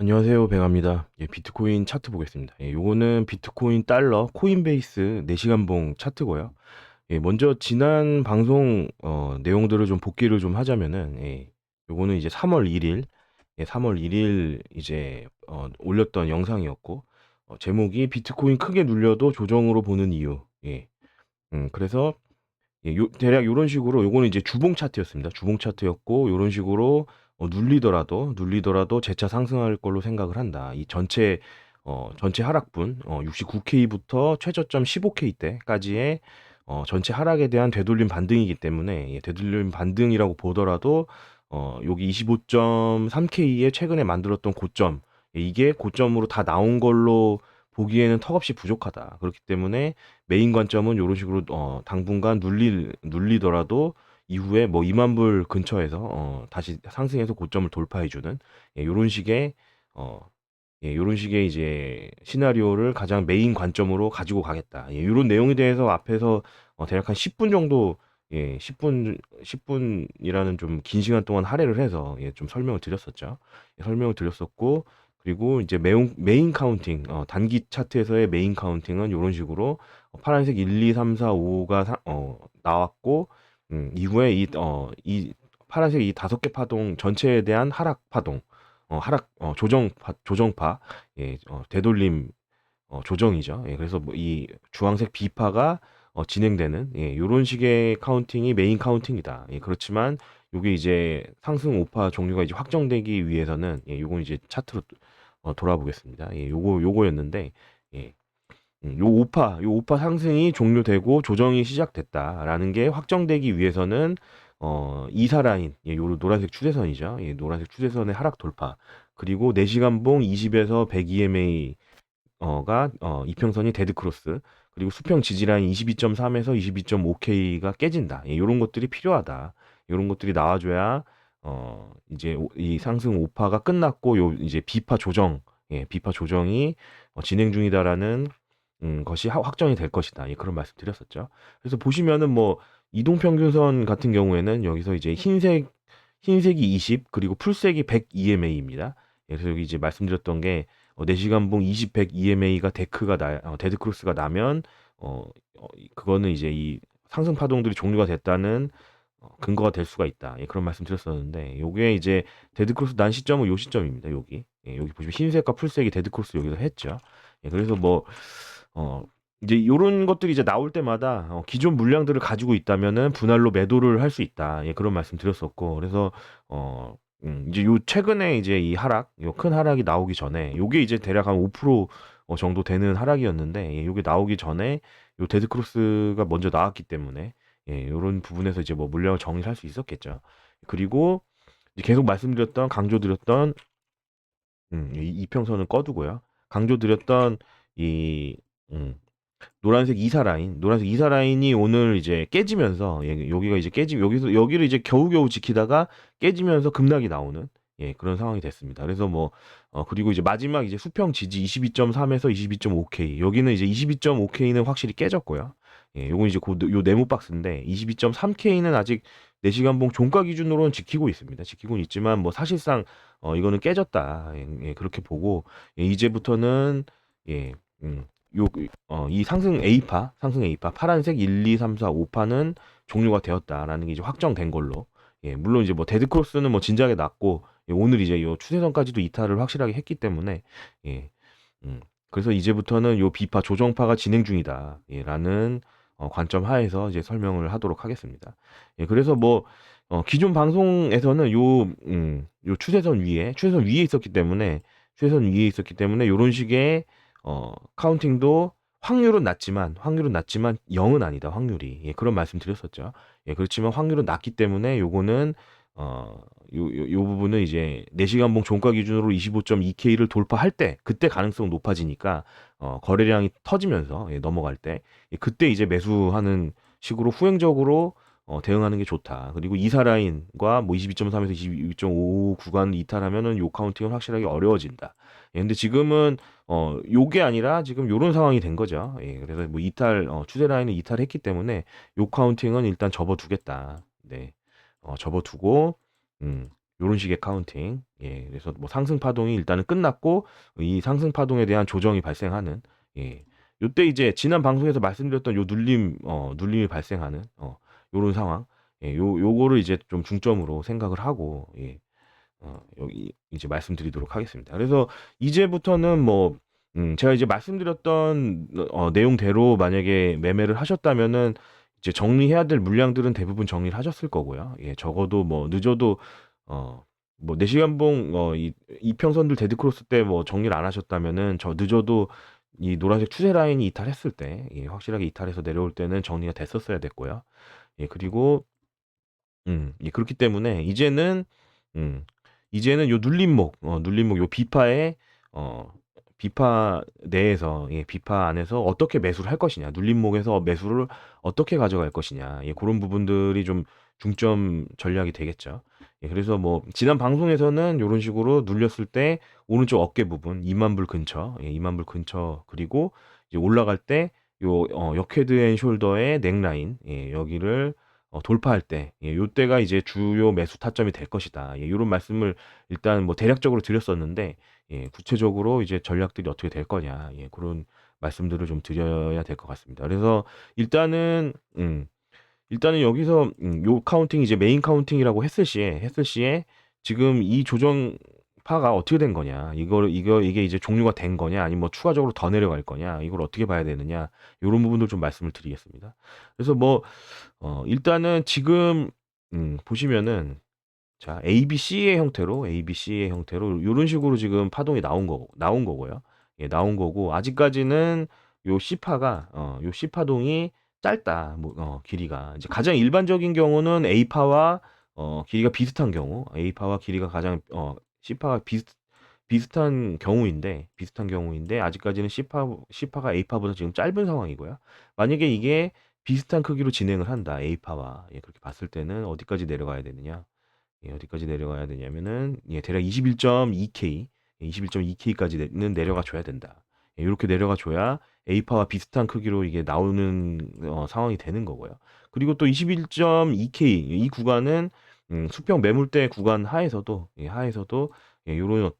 안녕하세요. 뱅합니다. 비트코인 차트 보겠습니다. 요거는 비트코인 달러 코인베이스 4시간봉 차트고요. 먼저 지난 방송 내용들을 좀 복기를 좀 하자면은 요거는 이제 3월 1일 3월 1일 이제 올렸던 영상이었고 제목이 비트코인 크게 눌려도 조정으로 보는 이유. 그래서 대략 요런 식으로 요거는 이제 주봉 차트였습니다. 주봉 차트였고 요런 식으로 눌리더라도 재차 상승할 걸로 생각을 한다. 이 전체 하락분 69K부터 최저점 15K 때까지의 전체 하락에 대한 되돌림 반등이기 때문에 되돌림 반등이라고 보더라도 여기 25.3K에 최근에 만들었던 고점 이게 고점으로 다 나온 걸로 보기에는 턱없이 부족하다. 그렇기 때문에 메인 관점은 요런 식으로 당분간 눌리더라도 이후에 뭐 2만 불 근처에서 다시 상승해서 고점을 돌파해 주는 요런 식의 어 요런 식의 이제 시나리오를 가장 메인 관점으로 가지고 가겠다. 요런 내용에 대해서 앞에서 대략 한 10분 정도 10분이라는 좀 긴 시간 동안 할애를 해서 좀 설명을 드렸었죠. 설명을 드렸었고 그리고 이제 메인 카운팅 단기 차트에서의 메인 카운팅은 요런 식으로 파란색 1, 2, 3, 4, 5가 나왔고 이후에 이 파란색 이 다섯 개 파동 전체에 대한 하락 파동 조정파 되돌림 조정이죠. 그래서 뭐 이 주황색 B파가 진행되는 요런 식의 카운팅이 메인 카운팅이다. 그렇지만 요게 이제 상승 5파 종류가 이제 확정되기 위해서는 요건 이제 차트로 돌아보겠습니다. 요거였는데 예. 요5파 상승이 종료되고 조정이 시작됐다라는 게 확정되기 위해서는 이사 라인, 요 노란색 추세선이죠. 노란색 추세선의 하락 돌파. 그리고 4시간봉 20에서 100 EMA 가 이평선이 데드 크로스. 그리고 수평 지지 라인 22.3에서 22.5K가 깨진다. 요런 것들이 필요하다. 요런 것들이 나와줘야 이제 이 상승 5파가 끝났고 요 이제 B파 조정, B파 조정이 진행 중이다라는 것이 확정이 될 것이다. 그런 말씀 드렸었죠. 그래서 보시면은 뭐 이동평균선 같은 경우에는 여기서 이제 흰색이 20 그리고 풀색이 100 EMA입니다. 그래서 여기 이제 말씀드렸던 게 4시간봉 20, 100 EMA가 데드 크로스가 나면 그거는 이제 이 상승 파동들이 종료가 됐다는 근거가 될 수가 있다. 그런 말씀 드렸었는데 요게 이제 데드 크로스 난 시점은 요 시점입니다. 여기. 여기 보시면 흰색과 풀색이 데드 크로스 여기서 했죠. 그래서 뭐 어 이제 요런 것들이 이제 나올 때마다 기존 물량들을 가지고 있다면은 분할로 매도를 할 수 있다. 그런 말씀 드렸었고 그래서 이제 요 최근에 이제 이 요 큰 하락이 나오기 전에 요게 이제 대략 한 5% 정도 되는 하락이었는데 요게 나오기 전에 요 데드 크로스가 먼저 나왔기 때문에 요런 부분에서 이제 뭐 물량을 정리할 수 있었겠죠. 그리고 이제 계속 말씀드렸던 강조드렸던 이 이평선은 꺼두고요. 강조드렸던 이 노란색 이사 라인이 오늘 이제 깨지면서 여기가 이제 여기서 여기를 이제 겨우겨우 지키다가 깨지면서 급락이 나오는 그런 상황이 됐습니다. 그래서 뭐 그리고 이제 마지막 이제 수평 지지 22.3에서 22.5K 여기는 이제 22.5K는 확실히 깨졌고요. 요건 이제 요 네모 박스인데 22.3K는 아직 4시간봉 종가 기준으로는 지키고 있습니다. 지키고는 있지만 뭐 사실상 이거는 깨졌다. 그렇게 보고 이제부터는 예, 요 이 상승 A파 파란색 1, 2, 3, 4, 5파는 종료가 되었다라는 게 이제 확정된 걸로. 물론 이제 뭐 데드 크로스는 뭐 진작에 났고 오늘 이제 요 추세선까지도 이탈을 확실하게 했기 때문에 예. 음. 그래서 이제부터는 요 비파 조정파가 진행 중이다. 라는 관점 하에서 이제 설명을 하도록 하겠습니다. 그래서 뭐 기존 방송에서는 요 추세선 위에 있었기 때문에 요런 식의 카운팅도 확률은 낮지만 0은 아니다. 확률이. 그런 말씀 드렸었죠. 그렇지만 확률은 낮기 때문에 요거는 요 부분은 이제 4시간봉 종가 기준으로 25.2K를 돌파할 때 그때 가능성 높아지니까 거래량이 터지면서 넘어갈 때 그때 이제 매수하는 식으로 후행적으로 대응하는 게 좋다. 그리고 이사 라인과 뭐 22.3에서 22.5 구간 이탈하면은 요 카운팅은 확실하게 어려워진다. 근데 지금은 요게 아니라 지금 요런 상황이 된 거죠. 그래서 뭐 추세 라인을 이탈했기 때문에 요 카운팅은 일단 접어두겠다. 네. 접어두고 음. 요런 식의 카운팅. 예. 그래서 뭐 상승 파동이 일단은 끝났고 이 상승 파동에 대한 조정이 발생하는 예. 요때 이제 지난 방송에서 말씀드렸던 요 눌림이 발생하는 요런 상황. 예. 요거를 이제 좀 중점으로 생각을 하고 예. 여기 이제 말씀드리도록 하겠습니다. 그래서 이제부터는 뭐 제가 이제 말씀드렸던 내용대로 만약에 매매를 하셨다면은 이제 정리해야 될 물량들은 대부분 정리를 하셨을 거고요. 예, 적어도 뭐 늦어도 뭐 4시간봉 이 이평선들 데드크로스 때 뭐 정리를 안 하셨다면은 저 늦어도 이 노란색 추세 라인이 이탈했을 때 예, 확실하게 이탈해서 내려올 때는 정리가 됐었어야 됐고요. 예, 그리고 예, 그렇기 때문에 음 이제는 요 눌림목 요 어 비파 내에서 예 비파 안에서 어떻게 매수를 할 것이냐, 눌림목에서 매수를 어떻게 가져갈 것이냐, 예 고런 부분들이 좀 중점 전략이 되겠죠. 예 그래서 뭐 지난 방송에서는 요런 식으로 눌렸을 때 오른쪽 어깨 부분 20,000불 근처, 예 20,000불 근처, 그리고 이제 올라갈 때 요 역헤드 앤 숄더의 넥라인, 예 여기를 돌파할 때 예 요때가 이제 주요 매수 타점이 될 것이다. 예 요런 말씀을 일단 뭐 대략적으로 드렸었는데 예 구체적으로 이제 전략들이 어떻게 될 거냐, 예 고런 말씀들을 좀 드려야 될 것 같습니다. 그래서 일단은 여기서 요 카운팅 이제 메인 카운팅이라고 했을 시에 지금 이 조정파가 어떻게 된 거냐, 이게 이제 종료가 된 거냐, 아니면 뭐 추가적으로 더 내려갈 거냐, 이걸 어떻게 봐야 되느냐, 요런 부분들 좀 말씀을 드리겠습니다. 그래서 뭐 일단은 지금 보시면은 자 ABC의 형태로 요런 식으로 지금 파동이 나온 거고요. 예 나온 거고 아직까지는 요 C파가 요 C파동이 짧다. 뭐 길이가. 이제 가장 일반적인 경우는 A파와 길이가 비슷한 경우, A파와 길이가 가장 C파가 비슷한 경우인데 아직까지는 C파가 A파보다 지금 짧은 상황이고요. 만약에 이게 비슷한 크기로 진행을 한다, A파와. 예 그렇게 봤을 때는 어디까지 내려가야 되느냐? 예 어디까지 내려가야 되냐면은 예 대략 21.2K, 예 21.2K까지는 내려가 줘야 된다. 예 요렇게 내려가 줘야 A파와 비슷한 크기로 이게 나오는 상황이 되는 거고요. 그리고 또 21.2K 이 구간은 수평 매물대 구간 하에서도 예 요런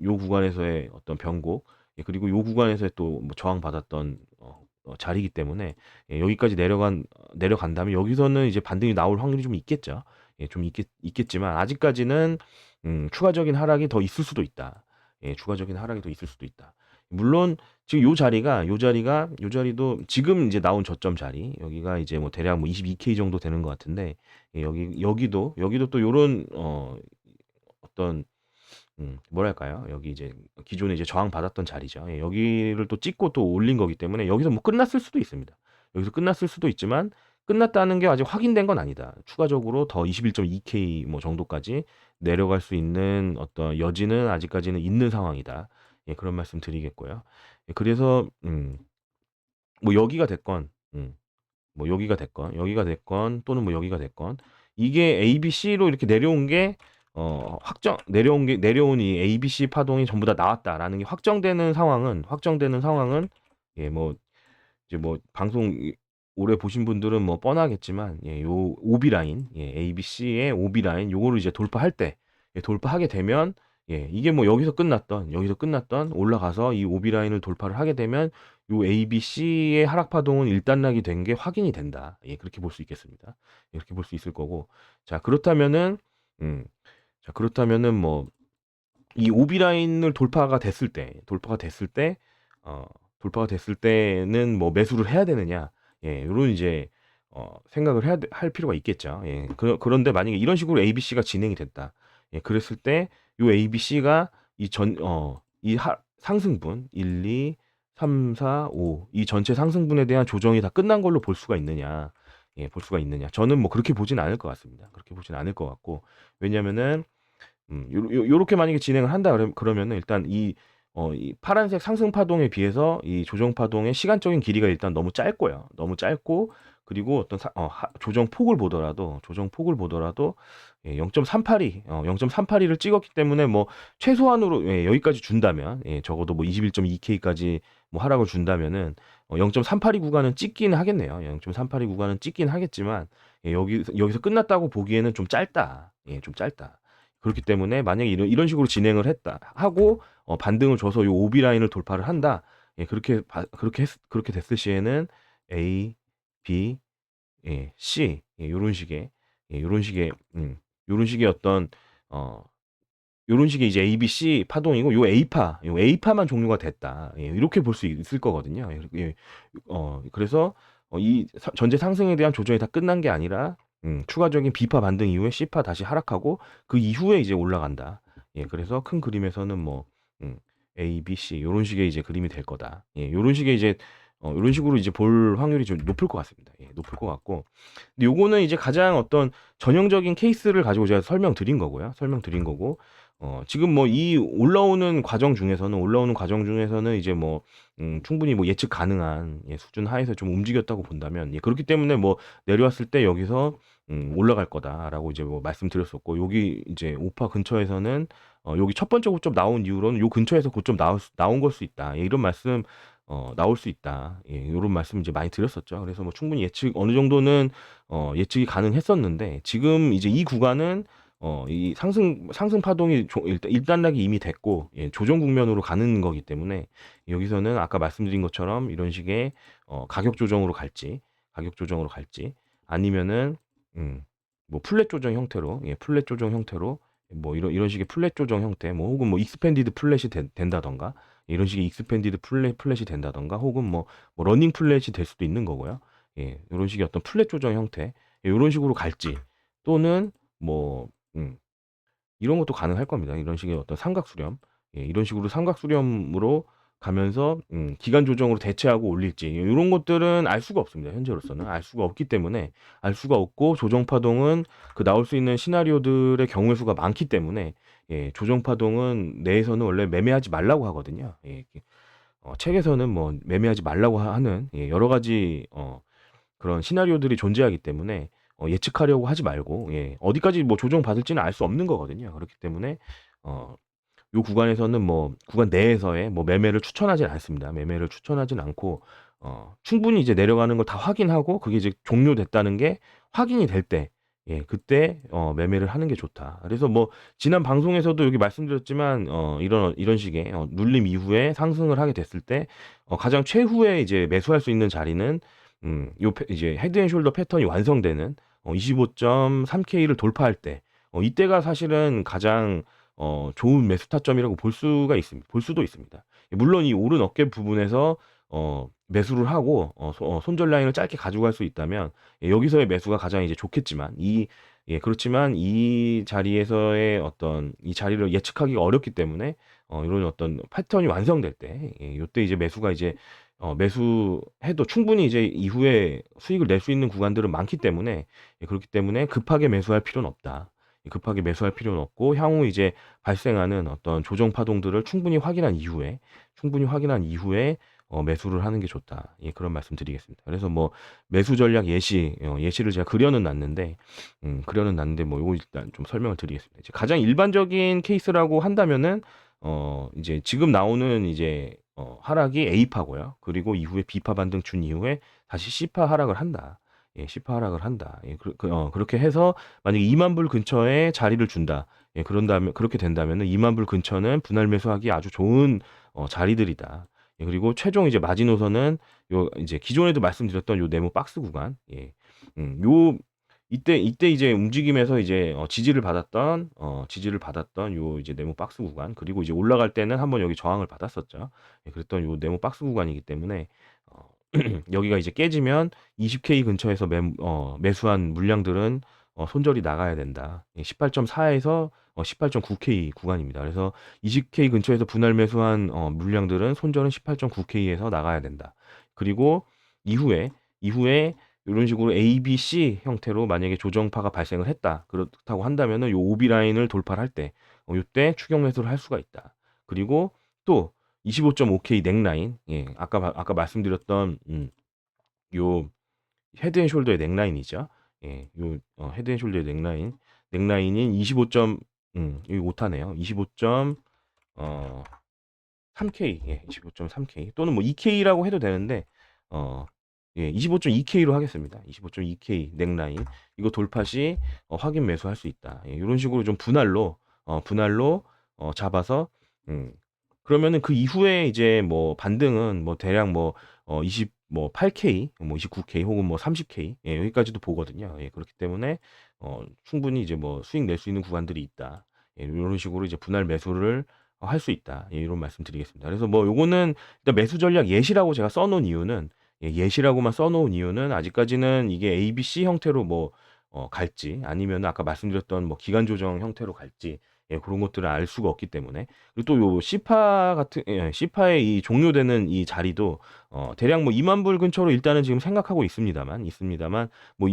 요 구간에서의 어떤 변곡, 예 그리고 요 구간에서의 또 뭐 저항받았던 자리이기 때문에 예 여기까지 내려간다면 여기서는 이제 반등이 나올 확률이 좀 있겠죠. 예 좀 있겠지만 아직까지는 추가적인 하락이 더 있을 수도 있다. 예 추가적인 하락이 더 있을 수도 있다. 물론 지금 요 자리도 지금 이제 나온 저점 자리, 여기가 이제 뭐 대략 뭐 22K 정도 되는 것 같은데 예 여기도 또 요런 어떤 뭐랄까요? 여기 이제 기존에 이제 저항받았던 자리죠. 예 여기를 또 찍고 또 올린 거기 때문에 여기서 뭐 끝났을 수도 있습니다. 여기서 끝났을 수도 있지만 끝났다는 게 아직 확인된 건 아니다. 추가적으로 더 21.2K 뭐 정도까지 내려갈 수 있는 어떤 여지는 아직까지는 있는 상황이다. 예 그런 말씀 드리겠고요. 예 그래서 뭐 여기가 됐건 뭐 여기가 됐건 또는 뭐 여기가 됐건 이게 ABC로 이렇게 내려온 게 내려온 이 ABC 파동이 전부 다 나왔다라는 게 확정되는 상황은 예 뭐 이제 뭐 방송 오래 보신 분들은 뭐 뻔하겠지만 예 요 오비 라인, 예 ABC의 오비 라인 요거를 이제 돌파할 때, 예 돌파하게 되면 예 이게 뭐 여기서 끝났던 올라가서 이 오비 라인을 돌파를 하게 되면 요 ABC의 하락 파동은 일단락이 된 게 확인이 된다. 예 그렇게 볼 수 있겠습니다. 예 그렇게 볼 수 있을 거고. 자 그렇다면은 음 뭐 이 오비 라인을 어 돌파가 됐을 때는 뭐 매수를 해야 되느냐. 예 요런 이제 생각을 할 필요가 있겠죠. 예. 그런데 만약에 이런 식으로 ABC가 진행이 됐다. 예 그랬을 때 요 ABC가 이 상승분 1, 2, 3, 4, 5 이 전체 상승분에 대한 조정이 다 끝난 걸로 볼 수가 있느냐. 예 볼 수가 있느냐. 저는 뭐 그렇게 보진 않을 것 같습니다. 그렇게 보진 않을 것 같고. 왜냐면은 요렇게 만약에 진행을 한다 그러면은 일단 이 파란색 상승 파동에 비해서 이 조정 파동의 시간적인 길이가 일단 너무 짧고요. 너무 짧고, 그리고 어떤 조정 폭을 보더라도 예 0.382를 찍었기 때문에 뭐 최소한으로 예 여기까지 준다면, 예 적어도 뭐 21.2K까지 뭐 하락을 준다면은 0.382 구간은 찍긴 하겠네요. 0.382 구간은 찍긴 하겠지만 예 여기서 끝났다고 보기에는 좀 짧다. 예 좀 짧다. 그렇기 때문에 만약에 이런 식으로 진행을 했다 하고 반등을 줘서 요 오비 라인을 돌파를 한다. 예, 그렇게 됐을 시에는 A, B, 예, C, 예, 요런 식의, 예, 요런 식의 어떤 어 요런 식의 이제 ABC 파동이고, 요 A파만 종료가 됐다. 예, 이렇게 볼 수 있을 거거든요. 예, 그래서 이 전체 상승에 대한 조정이 다 끝난 게 아니라, 추가적인 B파 반등 이후에 C파 다시 하락하고 그 이후에 이제 올라간다. 예, 그래서 큰 그림에서는 뭐 음, A, B, C 요런 식의 이제 그림이 될 거다. 예, 요런 식의 이제 요런 식으로 이제 볼 확률이 좀 높을 것 같습니다. 예, 높을 것 같고. 근데 요거는 이제 가장 어떤 전형적인 케이스를 가지고 제가 설명드린 거고요. 설명드린 거고, 지금 뭐 이 올라오는 과정 중에서는 이제 뭐 충분히 뭐 예측 가능한, 예, 수준 하에서 좀 움직였다고 본다면, 예, 그렇기 때문에 뭐 내려왔을 때 여기서 올라갈 거다라고 이제 뭐 말씀드렸었고, 여기 이제 오파 근처에서는 여기 첫 번째 고점 나온 이후로는 요 근처에서 고점 나온 걸 수 있다. 예, 이런 말씀 나올 수 있다. 예, 요런 말씀 이제 많이 드렸었죠. 그래서 뭐 충분히 예측 어느 정도는 예측이 가능했었는데, 지금 이제 이 구간은 이 상승 파동이 일단락이 이미 됐고, 예, 조정 국면으로 가는 거기 때문에 여기서는 아까 말씀드린 것처럼 이런 식의 가격 조정으로 갈지, 아니면은 음, 뭐 플랫 조정 형태로, 예, 플랫 조정 형태로, 뭐 이런 식의 플랫 조정 형태, 뭐 혹은 뭐 익스펜디드 플랫이 된다던가, 이런 식의 익스펜디드 플랫이 된다던가, 혹은 뭐 러닝 플랫이 될 수도 있는 거고요. 예, 이런 식의 어떤 플랫 조정 형태, 예, 이런 식으로 갈지, 또는 뭐 이런 것도 가능할 겁니다. 이런 식의 어떤 삼각 수렴, 예, 이런 식으로 삼각 수렴으로 가면서 기간 조정으로 대체하고 올릴지, 이런 것들은 알 수가 없습니다. 현재로서는 알 수가 없기 때문에, 알 수가 없고, 조정 파동은 그 나올 수 있는 시나리오들의 경우의 수가 많기 때문에, 예, 조정 파동은 내에서는 원래 매매하지 말라고 하거든요. 예, 책에서는 뭐 매매하지 말라고 하는, 예, 여러 가지 그런 시나리오들이 존재하기 때문에 예측하려고 하지 말고, 예, 어디까지 뭐 조정받을지는 알 수 없는 거거든요. 그렇기 때문에 어, 요 구간에서는 뭐 구간 내에서의 뭐 매매를 추천하진 않습니다. 매매를 추천하진 않고, 충분히 이제 내려가는 걸 다 확인하고 그게 이제 종료됐다는 게 확인이 될 때, 예, 그때 매매를 하는 게 좋다. 그래서 뭐 지난 방송에서도 여기 말씀드렸지만, 이런 식의 눌림 이후에 상승을 하게 됐을 때 가장 최후에 이제 매수할 수 있는 자리는, 이제 헤드앤숄더 패턴이 완성되는 25.3K를 돌파할 때, 이때가 사실은 가장 좋은 매수 타점이라고 볼 수도 있습니다. 물론 이 오른 어깨 부분에서 매수를 하고 손절 라인을 짧게 가져갈 수 있다면, 예, 여기서의 매수가 가장 이제 좋겠지만, 그렇지만 이 자리에서의 어떤 이 자리를 예측하기가 어렵기 때문에, 이런 어떤 패턴이 완성될 때, 예, 요때 이제 매수가 이제 매수해도 충분히 이제 이후에 수익을 낼 수 있는 구간들은 많기 때문에, 예, 그렇기 때문에 급하게 매수할 필요는 없다. 급하게 매수할 필요는 없고, 향후 이제 발생하는 어떤 조정 파동들을 충분히 확인한 이후에 매수를 하는 게 좋다. 예, 그런 말씀 드리겠습니다. 그래서 뭐 매수 전략 예시를 제가 그려는 놨는데 뭐 요거 일단 좀 설명을 드리겠습니다. 이제 가장 일반적인 케이스라고 한다면은 이제 지금 나오는 이제 하락이 A파고요. 그리고 이후에 B파 반등 준 이후에 다시 C파 하락을 한다. 예, C파 하락을 한다. 예, 그렇게 해서 만약에 2만 불 근처에 자리를 준다. 예, 그렇게 된다면은 2만 불 근처는 분할 매수하기 아주 좋은 자리들이다. 예, 그리고 최종 이제 마지노선은 요 이제 기존에도 말씀드렸던 요 네모 박스 구간. 예. 요 이때 이제 움직임에서 이제 지지를 받았던 요 이제 네모 박스 구간, 그리고 이제 올라갈 때는 한번 여기 저항을 받았었죠. 예, 그랬던 요 네모 박스 구간이기 때문에 어 여기가 이제 깨지면 20K 근처에서 매수한 물량들은 손절이 나가야 된다. 예, 18.4에서 18.9K 구간입니다. 그래서 20K 근처에서 분할 매수한 물량들은 손절은 18.9K에서 나가야 된다. 그리고 이후에 이런 식으로 A, B, C 형태로 만약에 조정파가 발생을 했다. 그렇다고 한다면은 요 오비 라인을 돌파를 할 때, 요때 추격 매수를 할 수가 있다. 그리고 또 25.5K 넥라인, 예, 아까 말씀드렸던 요 헤드앤숄더의 넥라인이죠. 예, 요 헤드앤숄더의 넥라인인 25. 여기 오타네요. 25.3K, 예, 25.3K 또는 뭐 2K라고 해도 되는데, 어, 예, 25.2K로 하겠습니다. 25.2K 넥라인, 이거 돌파 시 확인 매수할 수 있다. 예, 이런 식으로 좀 분할로 분할로 잡아서 그러면은 그 이후에 이제 뭐 반등은 뭐 대략 뭐 20 뭐 8K 뭐 29K 혹은 뭐 30K 여기까지도 보거든요. 그렇기 때문에 충분히 이제 뭐 수익 낼 수 있는 구간들이 있다. 요런 식으로 이제 분할 매수를 할 수 있다. 요런 말씀드리겠습니다. 그래서 뭐 요거는 일단 매수 전략 예시라고 제가 써 놓은 이유는 예시라고만 써 놓은 이유는 아직까지는 이게 A, B, C 형태로 뭐 갈지 아니면은 아까 말씀드렸던 뭐 기간 조정 형태로 갈지 그런 것들을 알 수가 없기 때문에 그리고 또 요 시파 같은 시파의 이 종료되는 이 자리도 대략 뭐 2만 불 근처로 일단은 지금 생각하고 있습니다만 뭐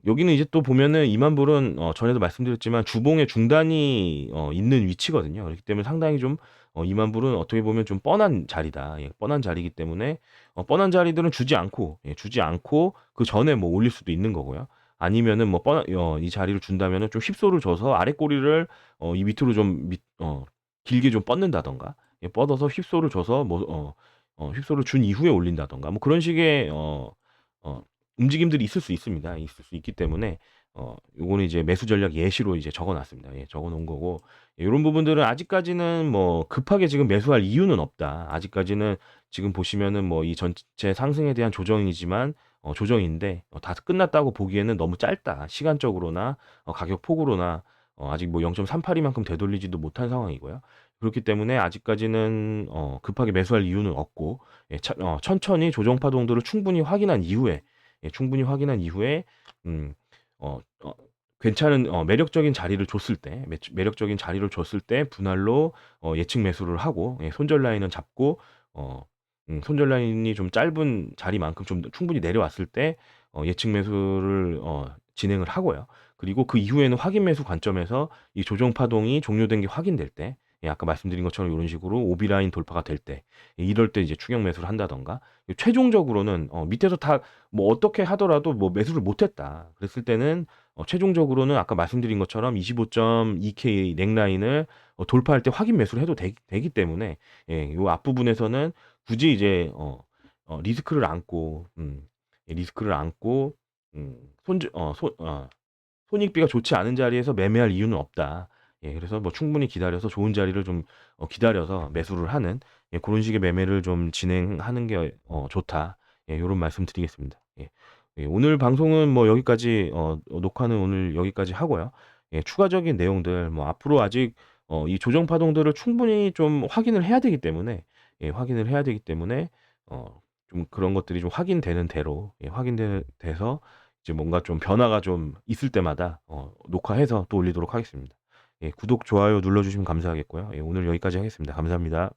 여기는 이제 또 보면은 2만 불은 전에도 말씀드렸지만 주봉의 중단이 있는 위치거든요. 그렇기 때문에 상당히 좀 2만 불은 어떻게 보면 좀 뻔한 자리다. 뻔한 자리이기 때문에 뻔한 자리들은 주지 않고 그 전에 뭐 올릴 수도 있는 거고요. 아니면은 뭐 이 자리를 준다면은 좀 휩소를 줘서 아래 꼬리를 이 밑으로 좀 길게 좀 뻗는다던가 뻗어서 휩소를 줘서 뭐 휩소를 준 이후에 올린다던가 뭐 그런 식의 어 움직임들이 있을 수 있습니다. 있을 수 있기 때문에 요거는 이제 매수 전략 예시로 이제 적어 놨습니다. 적어 놓은 거고 요런 부분들은 아직까지는 뭐 급하게 지금 매수할 이유는 없다. 아직까지는 지금 보시면은 뭐 이 전체 상승에 대한 조정이지만 조정인데 다 끝났다고 보기에는 너무 짧다. 시간적으로나 가격 폭으로나 아직 뭐 0.38이만큼 되돌리지도 못한 상황이고요. 그렇기 때문에 아직까지는 급하게 매수할 이유는 없고 천천히 조정 파동들을 충분히 확인한 이후에 음 어 어 괜찮은 매력적인 자리를 줬을 때 매력적인 자리를 줬을 때 분할로 예측 매수를 하고 손절 라인은 잡고 어 손절 라인이 좀 짧은 자리만큼 좀 충분히 내려왔을 때 예측 매수를 진행을 하고요. 그리고 그 이후에는 확인 매수 관점에서 이 조정 파동이 종료된 게 확인될 때 아까 말씀드린 것처럼 요런 식으로 오비 라인 돌파가 될 때 이럴 때 이제 추격 매수를 한다든가 최종적으로는 밑에서 다 뭐 어떻게 하더라도 뭐 매수를 못 했다. 그랬을 때는 최종적으로는 아까 말씀드린 것처럼 25.2K 넥라인을 돌파할 때 확인 매수를 해도 되기 때문에 요 앞부분에서는 굳이 이제 리스크를 안고 리스크를 안고 손 손익비가 좋지 않은 자리에서 매매할 이유는 없다. 그래서 뭐 충분히 기다려서 좋은 자리를 좀 기다려서 매수를 하는 그런 식의 매매를 좀 진행하는 게 좋다. 요런 말씀 드리겠습니다. 오늘 방송은 뭐 여기까지 녹화는 오늘 여기까지 하고요. 추가적인 내용들 뭐 앞으로 아직 이 조정 파동들을 충분히 좀 확인을 해야 되기 때문에 확인을 해야 되기 때문에 좀 그런 것들이 좀 확인되는 대로 돼서 이제 뭔가 좀 변화가 좀 있을 때마다 녹화해서 또 올리도록 하겠습니다. 구독, 좋아요 눌러주시면 감사하겠고요. 오늘 여기까지 하겠습니다. 감사합니다.